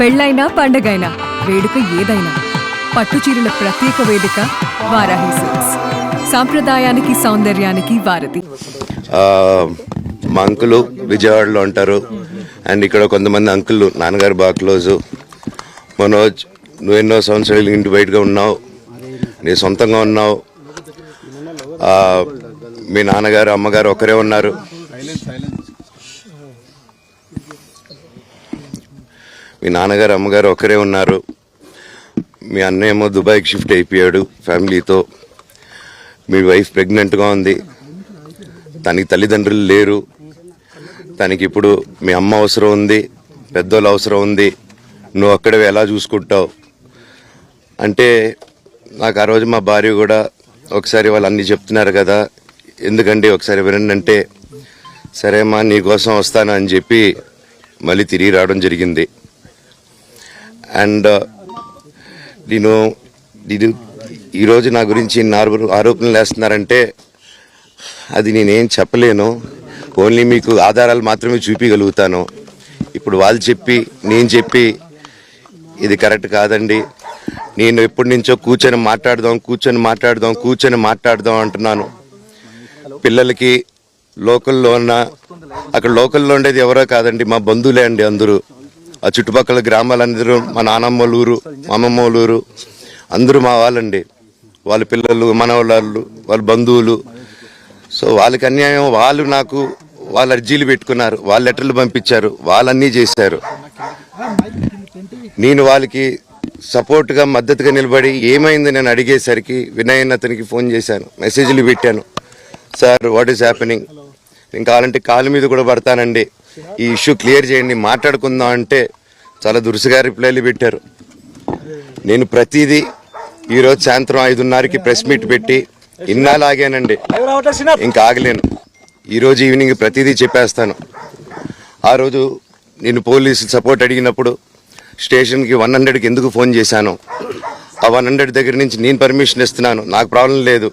పెళ్ళైనా పండగైనా వేడుక ఏదైనా పట్టుచీరల ప్రత్యేక వేదిక వారాహి సిల్క్స్. సాంప్రదాయానికి సౌందర్యానికి వారధి. మా అంకులు విజయవాడలో ఉంటారు. అండ్ ఇక్కడ కొంతమంది అంకులు నాన్నగారు బాగా క్లోజు. మనోజ్, నువ్వు ఎన్నో సంవత్సరాలు ఇంటి బయటగా ఉన్నావు, నీ సొంతంగా ఉన్నావు. మీ నాన్నగారు అమ్మగారు ఒకరే ఉన్నారు. మీ నాన్నగారు అమ్మగారు ఒకరే ఉన్నారు. మీ అన్నయ్య ఏమో దుబాయ్కి షిఫ్ట్ అయిపోయాడు ఫ్యామిలీతో. మీ వైఫ్ ప్రెగ్నెంట్గా ఉంది. తనకి తల్లిదండ్రులు లేరు. తనకి ఇప్పుడు మీ అమ్మ అవసరం ఉంది, పెద్దోళ్ళు అవసరం ఉంది. నువ్వు అక్కడ ఎలా చూసుకుంటావు అంటే, నాకు ఆ రోజు మా భార్య కూడా ఒకసారి వాళ్ళు అన్నీ చెప్తున్నారు కదా, ఎందుకండి ఒకసారి వినండి అంటే, సరేమ్మా నీకోసం వస్తాను అని చెప్పి మళ్ళీ తిరిగి రావడం జరిగింది. అండ్ నేను ఈరోజు నా గురించి ఆరోపణలు వేస్తున్నారంటే అది నేనేం చెప్పలేను. ఓన్లీ మీకు ఆధారాలు మాత్రమే చూపించగలుగుతాను. ఇప్పుడు వాళ్ళు చెప్పి నేను చెప్పి ఇది కరెక్ట్ కాదండి, నేను ఎప్పటి నుంచో కూర్చొని మాట్లాడదాం అంటున్నాను. పిల్లలకి లోకల్లో అక్కడ లోకల్లో ఉండేది ఎవరో కాదండి, మా బంధువులే అండి అందరూ. ఆ చుట్టుపక్కల గ్రామాలందరూ మా నానమ్మ ఊరు, మా అమ్మమ్మ ఊరు అందరూ మా వాళ్ళండి. వాళ్ళ పిల్లలు, మనవాళ్ళు, వాళ్ళ బంధువులు. సో వాళ్ళకి అన్యాయం, వాళ్ళు అర్జీలు పెట్టుకున్నారు, వాళ్ళు లెటర్లు పంపించారు, వాళ్ళన్నీ చేశారు. నేను వాళ్ళకి సపోర్ట్గా మద్దతుగా నిలబడి ఏమైంది నేను అడిగేసరికి వినయ్ అతనికి ఫోన్ చేశాను, మెసేజ్లు పెట్టాను. సార్ వాట్ ఈస్ హ్యాపెనింగ్, నేను కావాలంటే కాలు మీద కూడా పడతానండి, ఈ ఇష్యూ క్లియర్ చేయండి, మాట్లాడుకుందాం అంటే చాలా దురుసుగా రిప్లైలు పెట్టారు. నేను ప్రతిదీ ఈరోజు సాయంత్రం 5:30కి ప్రెస్ మీట్ పెట్టి ఇన్నాళ్ళు ఆగానండి, ఇంకా ఆగలేను. ఈరోజు ఈవినింగ్ ప్రతిదీ చెప్పేస్తాను. ఆ రోజు నేను పోలీసు సపోర్ట్ అడిగినప్పుడు స్టేషన్కి 100కి ఎందుకు ఫోన్ చేశాను, ఆ 100 దగ్గర నుంచి నేను పర్మిషన్ ఇస్తున్నాను, నాకు ప్రాబ్లం లేదు.